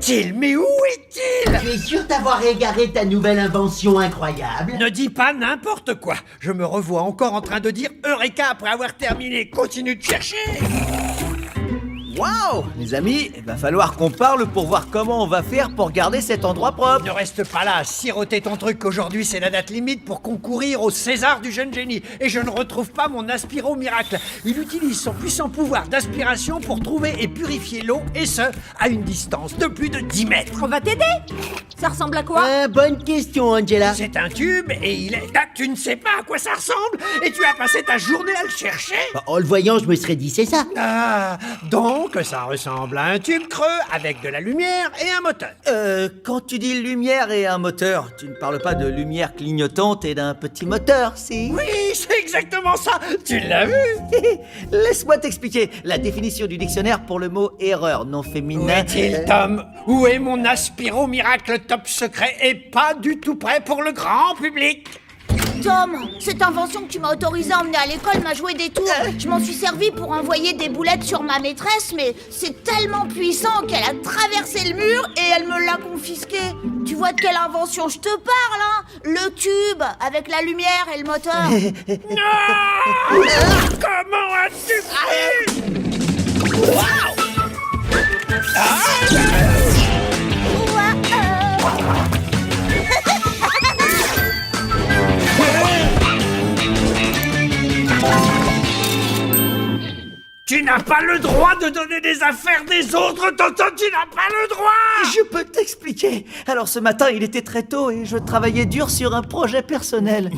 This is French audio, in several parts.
est-il? Mais où est-il? Tu es sûr d'avoir égaré ta nouvelle invention incroyable? Ne dis pas n'importe quoi. Je me revois encore en train de dire Eureka après avoir terminé. Continue de chercher. Waouh, les amis, il va falloir qu'on parle pour voir comment on va faire pour garder cet endroit propre. Ne reste pas là à siroter ton truc qu'aujourd'hui c'est la date limite pour concourir au César du jeune génie. Et je ne retrouve pas mon Aspiro miracle. Il utilise son puissant pouvoir d'aspiration pour trouver et purifier l'eau, et ce, à une distance de plus de 10 mètres. On va t'aider. Ça ressemble à quoi? Bonne question, Angela. C'est un tube et il est... Ah, tu ne sais pas à quoi ça ressemble et tu as passé ta journée à le chercher? En le voyant, je me serais dit, c'est ça. Ah, donc ça ressemble à un tube creux avec de la lumière et un moteur. Quand tu dis lumière et un moteur, tu ne parles pas de lumière clignotante et d'un petit moteur, si? Oui, c'est exactement ça. Tu l'as vu? Laisse-moi t'expliquer la définition du dictionnaire pour le mot erreur non Où féminin. est-il, Tom? Où est mon Aspiro miracle top secret et pas du tout prêt pour le grand public? Tom, cette invention que tu m'as autorisé à emmener à l'école m'a joué des tours. Je m'en suis servi pour envoyer des boulettes sur ma maîtresse, mais c'est tellement puissant qu'elle a traversé le mur et elle me l'a confisqué. Tu vois de quelle invention je te parle, hein? Le tube, avec la lumière et le moteur. Non! Comment as-tu fait? Tu n'as pas le droit de donner des affaires des autres, Tonton, tu n'as pas le droit! Je peux t'expliquer. Alors ce matin, il était très tôt et je travaillais dur sur un projet personnel.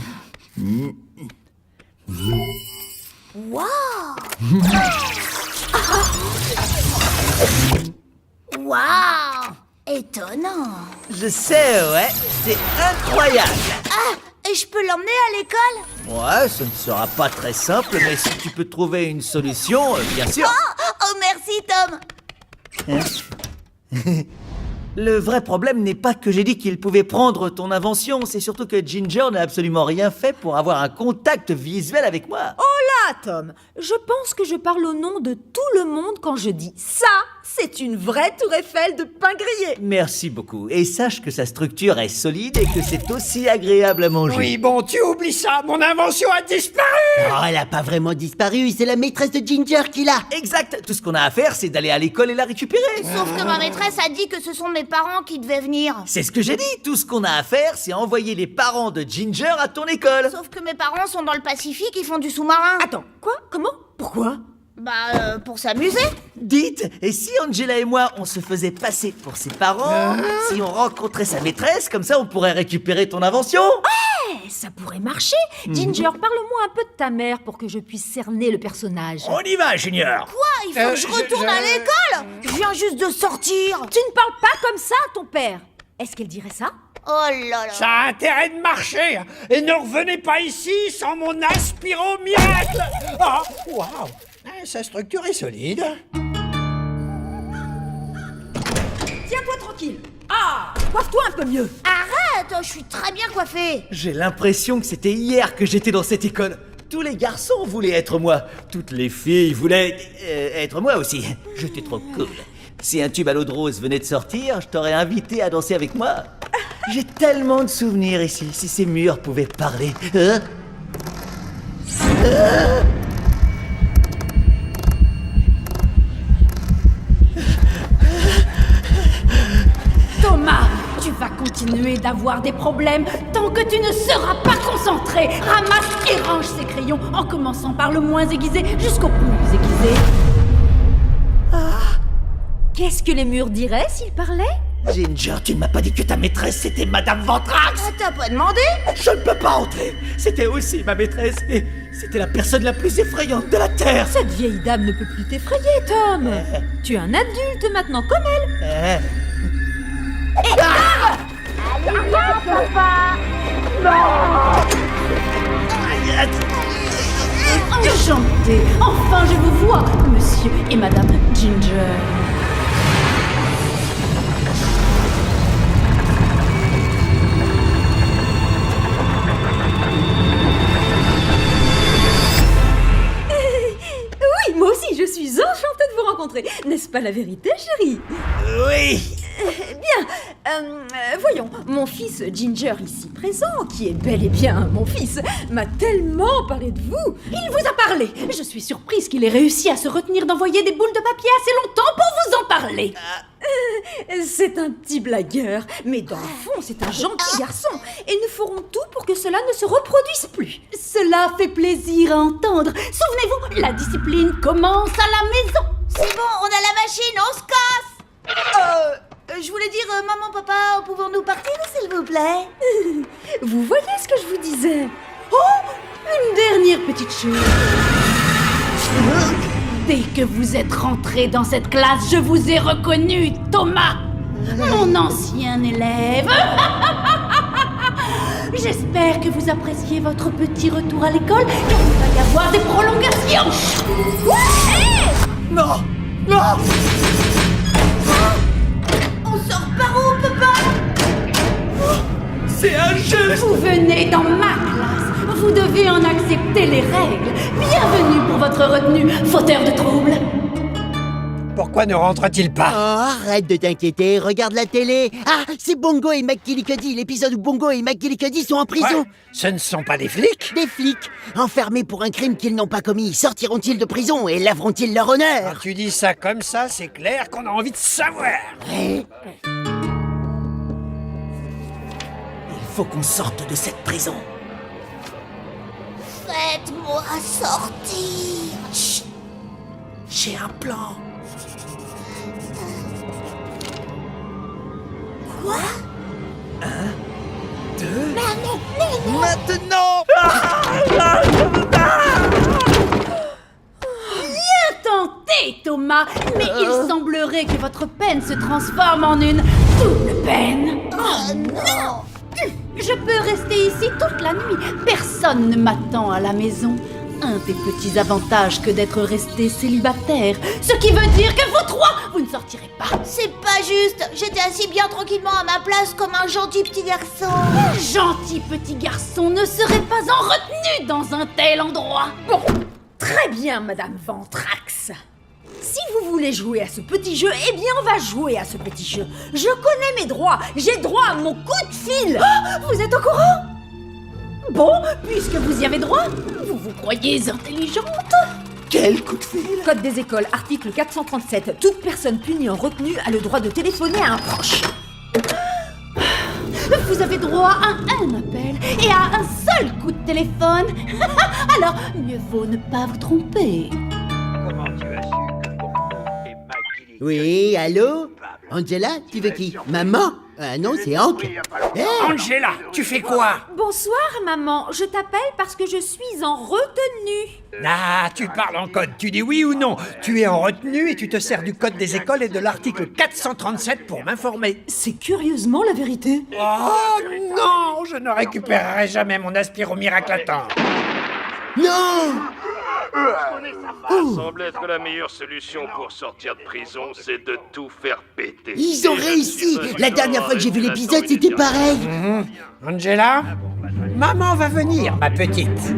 Waouh! Waouh! Étonnant. Je sais, ouais, c'est incroyable. Ah, et je peux l'emmener à l'école? Ouais, ce ne sera pas très simple, mais si tu peux trouver une solution, bien sûr. Oh, merci, Tom. Le vrai problème n'est pas que j'ai dit qu'il pouvait prendre ton invention, c'est surtout que Ginger n'a absolument rien fait pour avoir un contact visuel avec moi. Ah, Tom, je pense que je parle au nom de tout le monde quand je dis ça, c'est une vraie tour Eiffel de pain grillé. Merci beaucoup, et sache que sa structure est solide et que c'est aussi agréable à manger. Oui, bon, tu oublies ça, mon invention a disparu! Oh, elle a pas vraiment disparu, c'est la maîtresse de Ginger qui l'a. Exact, tout ce qu'on a à faire, c'est d'aller à l'école et la récupérer. Sauf que ma maîtresse a dit que ce sont mes parents qui devaient venir. C'est ce que j'ai dit, tout ce qu'on a à faire, c'est envoyer les parents de Ginger à ton école. Sauf que mes parents sont dans le Pacifique, ils font du sous-marin. Attends, quoi? Comment? Pourquoi? Pour s'amuser. Dites, et si Angela et moi, on se faisait passer pour ses parents, si on rencontrait sa maîtresse, comme ça on pourrait récupérer ton invention? Eh, ça pourrait marcher. Ginger, parle-moi un peu de ta mère pour que je puisse cerner le personnage. On y va, Junior! Quoi? Il faut que je retourne à l'école? Je viens juste de sortir. Tu ne parles pas comme ça à ton père. Est-ce qu'elle dirait ça? Oh là là. Ça a intérêt de marcher! Et ne revenez pas ici sans mon Aspiro miracle! Oh, waouh! Sa structure est solide. Tiens-toi tranquille. Ah, coiffe-toi un peu mieux. Arrête, je suis très bien coiffée. J'ai l'impression que c'était hier que j'étais dans cette école. Tous les garçons voulaient être moi. Toutes les filles voulaient être moi aussi. J'étais trop cool. Si un tube à l'eau de rose venait de sortir, je t'aurais invité à danser avec moi. J'ai tellement de souvenirs ici. Si ces murs pouvaient parler. Thomas, tu vas continuer d'avoir des problèmes tant que tu ne seras pas concentré. Ramasse et range ces crayons en commençant par le moins aiguisé jusqu'au plus aiguisé. Qu'est-ce que les murs diraient s'ils parlaient? Ginger, tu ne m'as pas dit que ta maîtresse c'était Madame Ventrax? Ah, t'as pas demandé? Je ne peux pas entrer. C'était aussi ma maîtresse et c'était la personne la plus effrayante de la Terre. Cette vieille dame ne peut plus t'effrayer, Tom. Tu es un adulte maintenant comme elle. Enchanté. Enfin, je vous vois, monsieur et madame Ginger. Oui, moi aussi, je suis enchantée de vous rencontrer. N'est-ce pas la vérité, chérie? Oui, Voyons, mon fils Ginger ici présent, qui est bel et bien mon fils, m'a tellement parlé de vous. Il vous a parlé. Je suis surprise qu'il ait réussi à se retenir d'envoyer des boules de papier assez longtemps pour vous en parler. C'est un petit blagueur, mais dans le fond, c'est un gentil garçon. Et nous ferons tout pour que cela ne se reproduise plus. Cela fait plaisir à entendre. Souvenez-vous, la discipline commence à la maison. C'est bon, on a la machine, on se casse. Je voulais dire, maman, papa, pouvons-nous partir, s'il vous plaît? Vous voyez ce que je vous disais? Oh, une dernière petite chose. Dès que vous êtes rentré dans cette classe, je vous ai reconnu, Thomas, mon ancien élève. J'espère que vous appréciez votre petit retour à l'école, car il va y avoir des prolongations. Non! Non! On sort par où, papa? C'est injuste! Vous venez dans ma classe. Vous devez en accepter les règles. Bienvenue pour votre retenue, fauteur de troubles. Pourquoi ne rentre-t-il Oh, pas? arrête de t'inquiéter, regarde la télé. Ah, c'est Bongo et McGillicuddy, l'épisode où Bongo et McGillicuddy sont en prison. Ouais, ce ne sont pas des flics? Des flics, enfermés pour un crime qu'ils n'ont pas commis, sortiront-ils de prison et laveront-ils leur Quand honneur? tu dis ça comme ça, c'est clair qu'on a envie de savoir. Ouais. Il faut qu'on sorte de cette prison. Faites-moi sortir. Chut! J'ai un plan. Quoi? 1, 2... Non. Maintenant! Bien tenté, Thomas. Mais il semblerait que votre peine se transforme en une double peine. Oh non. Je peux rester ici toute la nuit. Personne ne m'attend à la maison. Un des petits avantages que d'être resté célibataire. Ce qui veut dire que vous trois, vous ne sortirez pas. C'est pas juste. J'étais assis bien tranquillement à ma place comme un gentil petit garçon. Un gentil petit garçon ne serait pas en retenue dans un tel endroit. Bon, très bien, Madame Ventrax. Si vous voulez jouer à ce petit jeu, eh bien on va jouer à ce petit jeu. Je connais mes droits, j'ai droit à mon coup de fil. Vous êtes au courant? Bon, puisque vous y avez droit, vous vous croyez intelligente. Quel coup de fil! Code des écoles, article 437. Toute personne punie en retenue a le droit de téléphoner à un proche. Vous avez droit à un appel et à un seul coup de téléphone. Alors, mieux vaut ne pas vous tromper. Comment tu as su que Bongo et McGillicuddy Oui, allô? étaient coupables? Angela, tu veux qui? Maman? Ah non, c'est Hank. Eh, Angela, tu fais quoi? Bonsoir, maman. Je t'appelle parce que je suis en retenue. Ah, tu parles en code, tu dis oui ou non. Tu es en retenue et tu te sers du code des écoles et de l'article 437 pour m'informer. C'est curieusement la vérité. Oh non, je ne récupérerai jamais mon Aspiro miracle à temps. non! Ça semble être la meilleure solution pour sortir de prison, c'est de tout faire péter. Ils ont Et je réussi! suis La dernière fois que j'ai vu l'épisode, c'était pareil! Angela, maman va venir, ma petite.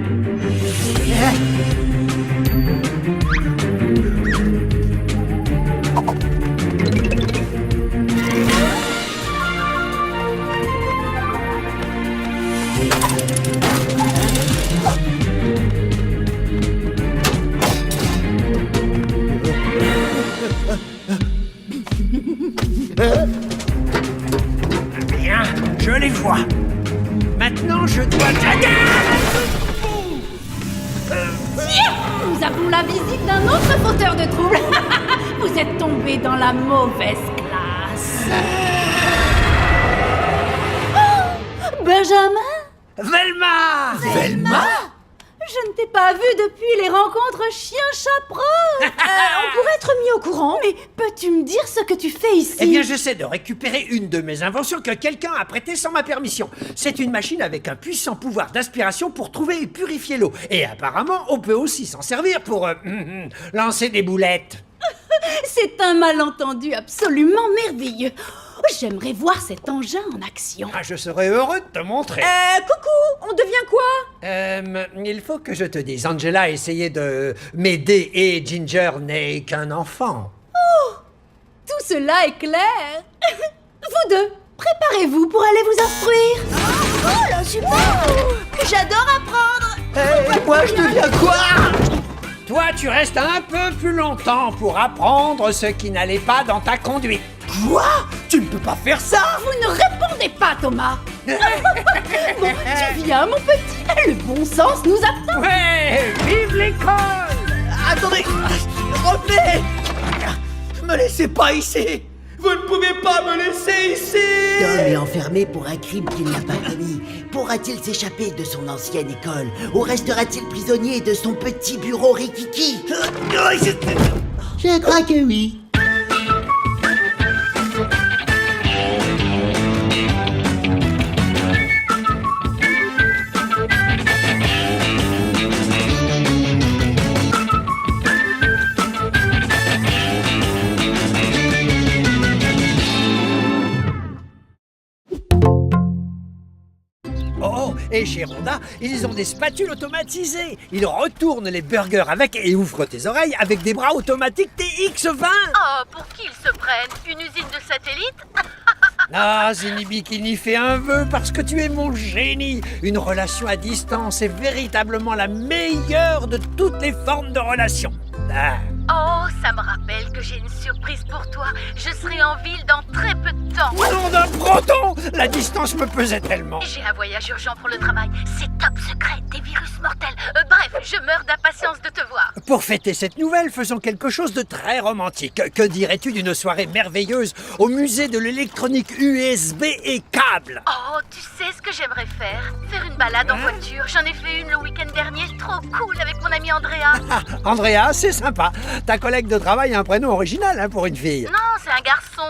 Bien, je les vois. Maintenant, je dois... Nous avons la visite d'un autre fauteur de troubles. Vous êtes tombé dans la mauvaise classe. Oh, Benjamin, Velma! Velma? je ne t'ai pas vu depuis les rencontres chien-chaperon. On pourrait être mis au courant. Mais peux-tu me dire ce que tu fais ici? Eh bien, j'essaie de récupérer une de mes inventions que quelqu'un a prêtée sans ma permission. C'est une machine avec un puissant pouvoir d'aspiration pour trouver et purifier l'eau. Et apparemment, on peut aussi s'en servir pour lancer des boulettes. C'est un malentendu absolument merveilleux. J'aimerais voir cet engin en action. Ah, je serais heureux de te montrer. Coucou, on devient quoi? Il faut que je te dise, Angela a essayé de m'aider et Ginger n'est qu'un enfant. Tout Tout cela est clair. Vous deux, préparez-vous pour aller vous instruire. Oh là, super! J'adore apprendre! Hé, moi je deviens quoi? Toi, tu restes un peu plus longtemps pour apprendre ce qui n'allait pas dans ta conduite. Quoi? Tu ne peux pas faire ça! Vous ne répondez pas, Thomas. Bon, tu viens, mon petit. Le bon sens nous attend. Ouais, vive l'école! Attendez! Revenez! Me laissez pas ici! Vous ne pouvez pas me laisser ici! Tom est enfermé pour un crime qu'il n'a pas commis. Pourra-t-il s'échapper de son ancienne école? Ou restera-t-il prisonnier de son petit bureau rikiki? Je crois que oui. Oh, et chez Ronda, ils ont des spatules automatisées. Ils retournent les burgers avec et ouvrent tes oreilles avec des bras automatiques TX20. Oh, pour qui ils se prennent? Une usine de satellites? Ah, Zinni Bikini fait un vœu parce que tu es mon génie. Une relation à distance est véritablement la meilleure de toutes les formes de relations. Ah. Oh, ça me rappelle que j'ai une surprise pour toi. Je serai en ville dans très peu de temps. Nom d'un proton! La distance me pesait tellement. J'ai un voyage urgent pour le travail. C'est top secret, des virus mortels. Bref, je meurs d'impatience de te voir. Pour fêter cette nouvelle, faisons quelque chose de très romantique. Que dirais-tu d'une soirée merveilleuse au musée de l'électronique USB et câble? Oh, tu sais ce que j'aimerais faire? Faire une balade en voiture. J'en ai fait une le week-end dernier, trop cool, avec mon ami Andrea. Ah, Andrea, c'est sympa. Ta collègue de travail a un prénom original hein, pour une fille. Non, c'est un garçon.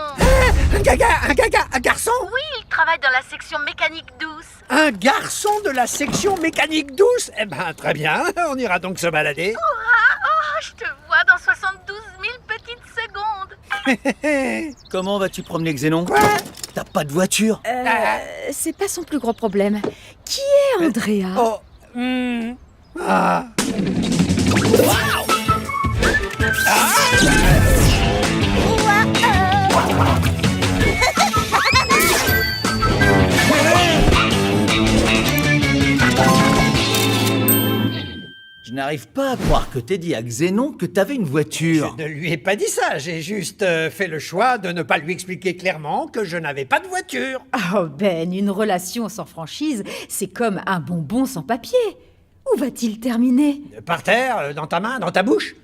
Un garçon? Oui, il travaille dans la section mécanique douce. Un garçon de la section mécanique douce? Eh ben, très bien, on ira donc se balader. Oh, je te vois dans 72 000 petites secondes. Comment vas-tu promener Xénon? Quoi? T'as pas de voiture? C'est pas son plus gros problème. Qui est Andrea? Oh, ah. Je n'arrive pas à croire que t'aies dit à Xénon que t'avais une voiture. Je ne lui ai pas dit ça, j'ai juste fait le choix de ne pas lui expliquer clairement que je n'avais pas de voiture. Oh Ben, une relation sans franchise, c'est comme un bonbon sans papier. Où va-t-il terminer? Par terre, dans ta main, dans ta bouche.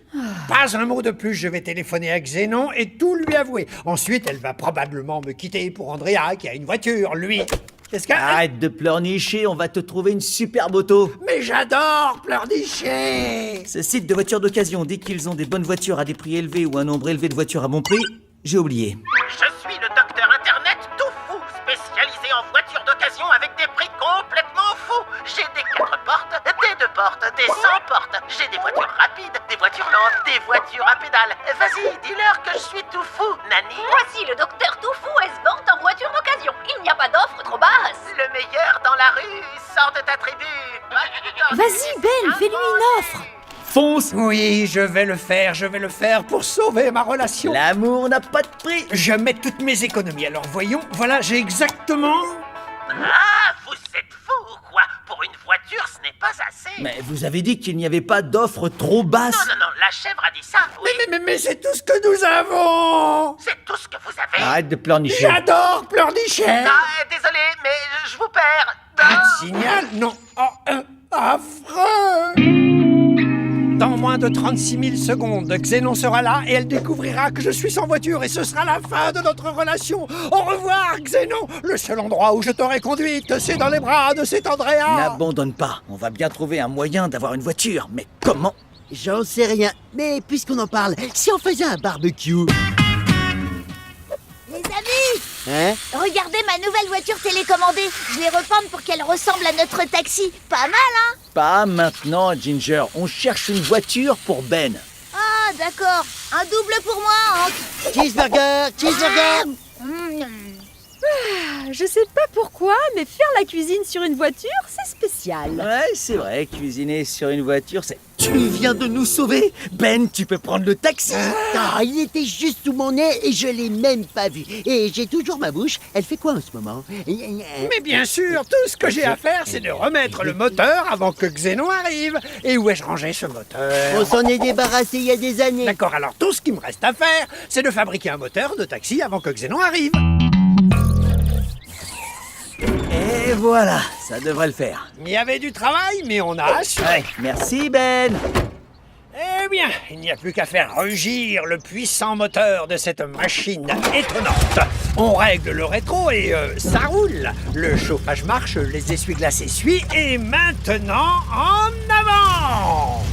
Pas un mot de plus, je vais téléphoner à Xénon et tout lui avouer. Ensuite, elle va probablement me quitter pour Andrea qui a une voiture, lui. Qu'est-ce que... Arrête de pleurnicher, on va te trouver une superbe auto. Mais j'adore pleurnicher. Ce site de voitures d'occasion dit qu'ils ont des bonnes voitures à des prix élevés ou un nombre élevé de voitures à bon prix. J'ai oublié. Je suis le docteur Internet tout fou, spécialisé en voitures d'occasion avec des prix complètement fous. J'ai des 4 portes, des 2 portes, des 100 portes. J'ai des voitures rapides, des voitures lentes, des voitures à pédales. Vas-y, dis-leur que je suis tout fou, Nani. Voici le docteur Toufou S-Vente en voiture d'occasion. Il n'y a pas d'offre trop basse. Le meilleur dans la rue, sors de ta tribu. Vas-y Ben, fais-lui une offre. Fonce! Oui, je vais le faire pour sauver ma relation. L'amour n'a pas de prix. Je mets toutes mes économies, alors voyons, voilà, j'ai exactement... Ah, vous êtes fou ou quoi? Pour une voiture, ce n'est pas assez. Mais vous avez dit qu'il n'y avait pas d'offre trop basse. Non, la chèvre a dit ça, oui. Mais c'est tout ce que nous avons. C'est tout ce que vous avez. Arrête de pleurnicher. J'adore pleurnicher. Désolé, mais je vous perds. Un signal? Non. Oh, affreux. Dans moins de 36 000 secondes, Xénon sera là et elle découvrira que je suis sans voiture et ce sera la fin de notre relation. Au revoir, Xénon. Le seul endroit où je t'aurai conduite, c'est dans les bras de cet Andrea. N'abandonne pas. On va bien trouver un moyen d'avoir une voiture. Mais comment? J'en sais rien, mais puisqu'on en parle, si on faisait un barbecue... Les amis, Hein? regardez ma nouvelle voiture télécommandée. Je l'ai repeinte pour qu'elle ressemble à notre taxi. Pas mal, hein? Pas maintenant, Ginger. On cherche une voiture pour Ben. Ah, d'accord. Un double pour moi, Hank. Cheeseburger, cheeseburger. Je sais pas pourquoi, mais faire la cuisine sur une voiture, c'est spécial. Ouais, c'est vrai. Cuisiner sur une voiture, c'est Tu viens de nous sauver. Ben, tu peux prendre le taxi. Ah, il était juste sous mon nez et je l'ai même pas vu. Et j'ai toujours ma bouche. Elle fait quoi en ce moment? Mais bien sûr, tout ce que j'ai à faire, c'est de remettre le moteur avant que Xénon arrive. Et où ai-je rangé ce moteur? On s'en est débarrassé il y a des années. D'accord, alors tout ce qui me reste à faire, c'est de fabriquer un moteur de taxi avant que Xénon arrive. Et voilà, ça devrait le faire. Il y avait du travail, mais on a assuré. Ouais, merci Ben. Eh bien, il n'y a plus qu'à faire rugir le puissant moteur de cette machine étonnante. On règle le rétro et ça roule. Le chauffage marche, les essuie-glaces s'essuient et maintenant, en avant!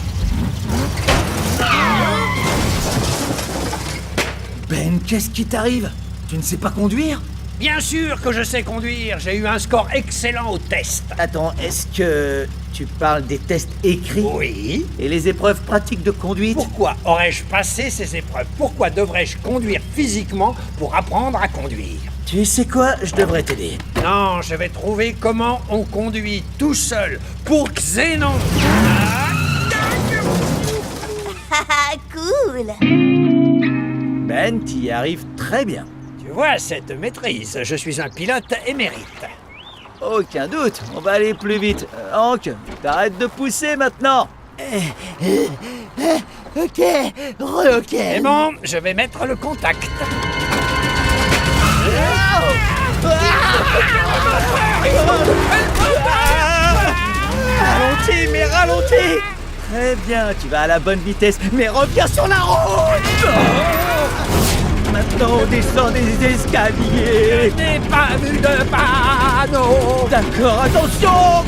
Ben, qu'est-ce qui t'arrive? Tu ne sais pas conduire? Bien sûr que je sais conduire, j'ai eu un score excellent au test. Attends, est-ce que tu parles des tests écrits? Oui. Et les épreuves pratiques de conduite? Pourquoi aurais-je passé ces épreuves? Pourquoi devrais-je conduire physiquement pour apprendre à conduire? Tu sais quoi? Je devrais t'aider. Non, je vais trouver comment on conduit tout seul pour Xénon. Haha, cool. Ben, t'y arrives très bien. Tu vois cette maîtrise, je suis un pilote émérite. Aucun doute, on va aller plus vite. Hank, t'arrêtes de pousser maintenant. Ok, ok. C'est bon, je vais mettre le contact. Ralentis, mais ralentis. Très bien, tu vas à la bonne vitesse, mais reviens sur la route. Maintenant, on descend des escaliers. Je n'ai pas vu de panneau. D'accord, attention.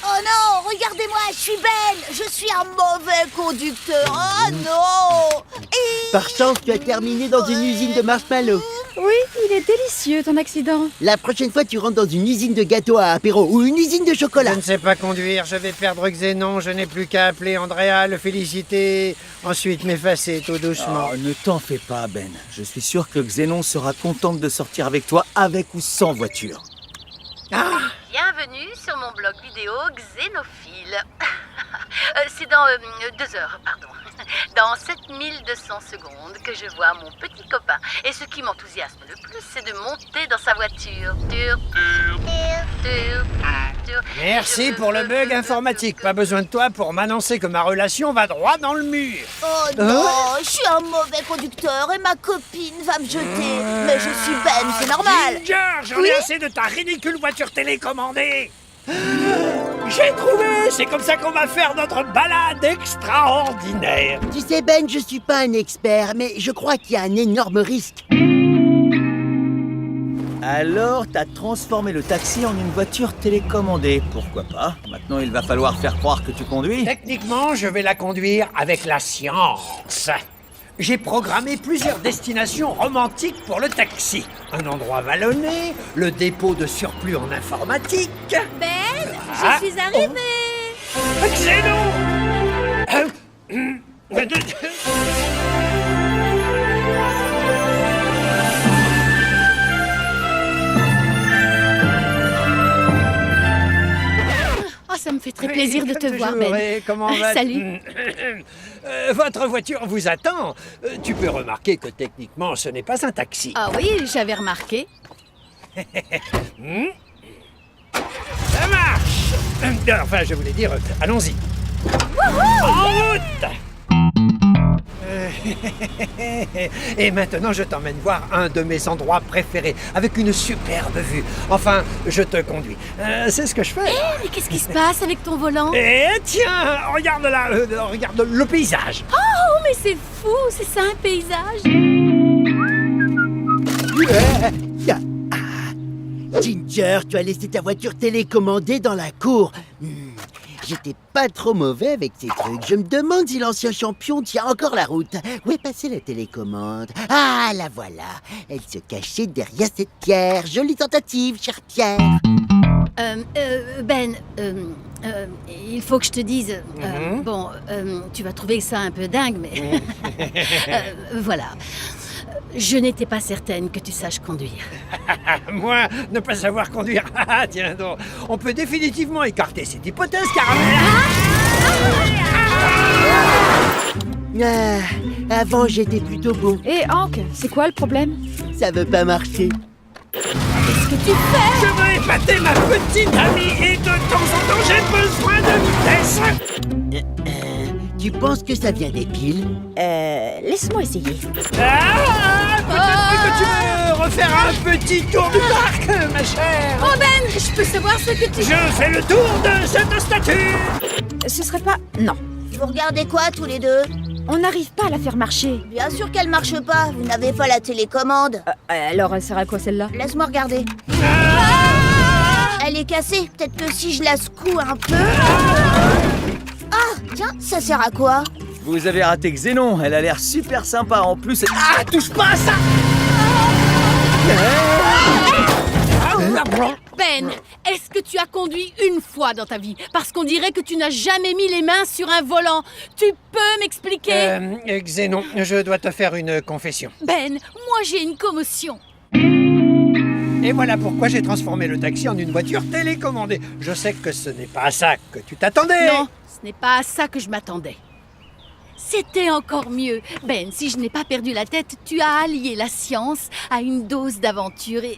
Oh non, regardez-moi, je suis belle. Je suis un mauvais conducteur. Oh non. Et... Par chance, tu as terminé dans une usine de marshmallows. Oui, il est délicieux ton accident. La prochaine fois, tu rentres dans une usine de gâteaux à apéro ou une usine de chocolat. Je ne sais pas conduire, je vais perdre Xénon, je n'ai plus qu'à appeler Andrea, le féliciter, ensuite m'effacer tout doucement. Oh, ne t'en fais pas, Ben. Je suis sûr que Xénon sera contente de sortir avec toi, avec ou sans voiture. Bienvenue sur mon blog vidéo Xénophile. C'est dans 2 heures, pardon. Dans 7200 secondes que je vois mon petit copain. Et ce qui m'enthousiasme le plus, c'est de monter dans sa voiture. Merci pour le bug informatique, pas besoin de toi pour m'annoncer que ma relation va droit dans le mur. Oh non, je suis un mauvais conducteur et ma copine va me jeter. Mais je suis Ben, c'est normal. Ginger, j'en ai assez de ta ridicule voiture télécommandée. J'ai trouvé, c'est comme ça qu'on va faire notre balade extraordinaire. Tu sais, Ben, je suis pas un expert, mais je crois qu'il y a un énorme risque. Alors, t'as transformé le taxi en une voiture télécommandée. Pourquoi pas? Maintenant, il va falloir faire croire que tu conduis. Techniquement, je vais la conduire avec la science. J'ai programmé plusieurs destinations romantiques pour le taxi. Un endroit vallonné, le dépôt de surplus en informatique. Ben, Ah. je suis arrivée. Oh, ça me fait très plaisir de te voir, Ben. Comment va Salut. Votre voiture vous attend. Tu peux remarquer que techniquement, ce n'est pas un taxi. Ah oui, j'avais remarqué. Ça marche. Enfin, je voulais dire, allons-y. En route. Et maintenant, je t'emmène voir un de mes endroits préférés, avec une superbe vue. Enfin, je te conduis. C'est ce que je fais. Mais qu'est-ce qui se passe avec ton volant? Et tiens, regarde là, regarde le paysage. Oh, mais c'est fou, c'est ça un paysage. Ginger, tu as laissé ta voiture télécommandée dans la cour. J'étais pas trop mauvais avec ces trucs. Je me demande si l'ancien champion tient encore la route. Où est passée la télécommande? Ah, la voilà. Elle se cachait derrière cette pierre. Jolie tentative, cher Pierre. Ben, il faut que je te dise... bon, tu vas trouver ça un peu dingue, mais... voilà. Je n'étais pas certaine que tu saches conduire. Moi, ne pas savoir conduire. Ah, tiens donc. On peut définitivement écarter cette hypothèse, Caramel. Avant, j'étais plutôt bon. Et Hank, c'est quoi le problème? Ça veut pas marcher. Qu'est-ce que tu fais? Je veux épater ma petite amie et de temps en temps, j'ai besoin de vitesse. Tu penses que ça vient des piles? Laisse-moi essayer. Ah, peut-être que tu veux refaire un petit tour du parc, ma chère. Oh Ben, je peux savoir ce que tu... Je fais le tour de cette statue. Ce serait pas... Non. Vous regardez quoi tous les deux? On n'arrive pas à la faire marcher. Bien sûr qu'elle marche pas, vous n'avez pas la télécommande. Alors, elle sert à quoi celle-là? Laisse-moi regarder. Elle est cassée, peut-être que si je la secoue un peu... Ah, tiens, ça sert à quoi? Vous avez raté Xénon, elle a l'air super sympa en plus. Ah, touche pas à ça! Ben, est-ce que tu as conduit une fois dans ta vie? Parce qu'on dirait que tu n'as jamais mis les mains sur un volant. Tu peux m'expliquer? Xénon, je dois te faire une confession. Ben, moi j'ai une commotion. Et voilà pourquoi j'ai transformé le taxi en une voiture télécommandée. Je sais que ce n'est pas à ça que tu t'attendais. Non, ce n'est pas à ça que je m'attendais. C'était encore mieux. Ben, si je n'ai pas perdu la tête, tu as allié la science à une dose d'aventure et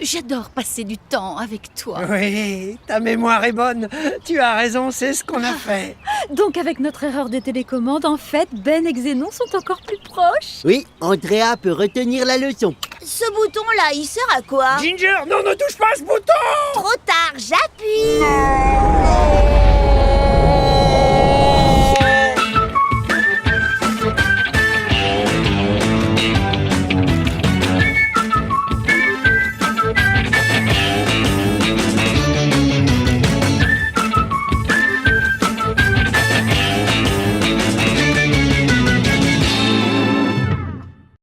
j'adore passer du temps avec toi. Oui, ta mémoire est bonne. Tu as raison, c'est ce qu'on a fait. Donc avec notre erreur de télécommande, en fait, Ben et Xénon sont encore plus proches. Oui, Andrea peut retenir la leçon. Ce bouton-là, il sert à quoi? Ginger, non, ne touche pas à ce bouton. Trop tard, j'appuie.